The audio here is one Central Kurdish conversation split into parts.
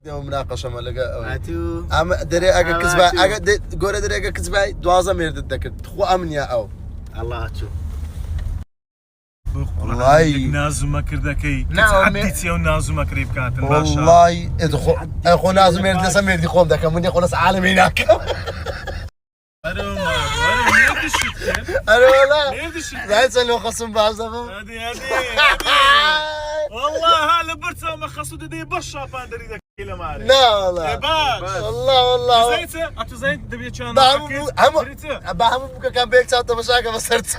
مناقشه ملقا هاتو ام دري اگه کسبای اگه گوره دري اگه کسبای دوازه مرد دکرد خو امنیا او الله هاتو والله نازم كردكي نعم. تحديتي ونازم كريب كاتن والله ادخل اخو نازم مرد لسه مرد يقوم دك من يقول عالم هناك انا انا والله نيردش لا تسلو خصم بعضهم هذه والله هلا برتا ما خصو دي بشا باندري دك كيلو ماري لا والله باش والله زيت اتو زيت دبي كان هم بك كان بيك صوت مشاكل بصرت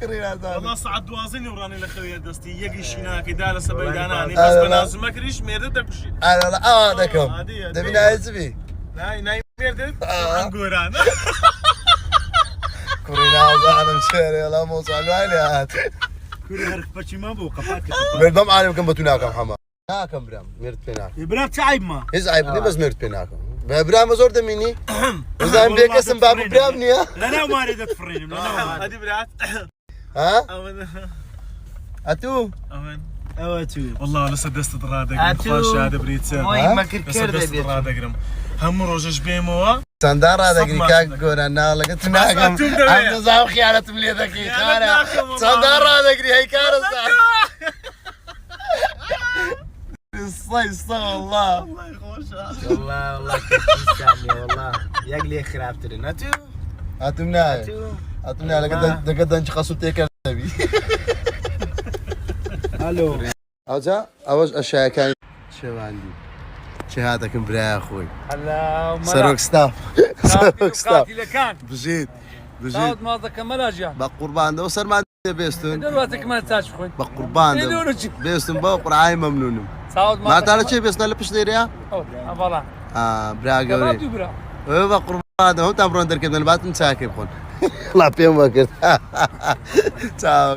كرينا والله صعد وازني وراني الاخويا دستي يجي شيناك دال سبيداناني بس بناز ما كريش ميردك وشي انا لا دكم دبي نايزبي ناي ميردك عن قوران كرينا انا مشاري والله مو صار وينات كوري هرك باتشي ما بو قفاك مردم عالم كم بتوناك محمد هاكم برام مرت بيناك ابراهيم تعب ما عيب بس مرت بيناك برام زور دميني وزين بيك اسم باب برامني لا ما اريد تفريني هذه بلاد ها امن اتو امن اوتو والله لسه دست درادك هاتو. خاش هذا بريتسا وای ما لسه كركر دست دبيت درادك رم هم روجش بيمو سندار هذا كاك غورا نا لقيت ناكم عبد زاو خيانة مليتك خارا سندار هذا هي كارثة الصيصة والله الله يخوش والله كنت مستني والله يقلي خرابتري ناتو اتمنى اتمنى لقد انت خاصو تيكر نبي الو اوجا اوج اشياء كان شو عندي شهادتك مبرا اخوي هلا سروك ستاف سروك ستاف قاتل كان بجيت صوت ما كمل اجا بقربان ده وصل ما بيستون دلوقتي ما تاج خوي بقربان ده بيستون بقرعاي ممنون صوت ما تعرف شيء بيستون لبش ليريا والله برا قوري برا ايه بقربان ده هو تمرون دركب من بعد مساكب خون لا بيم وقت تاو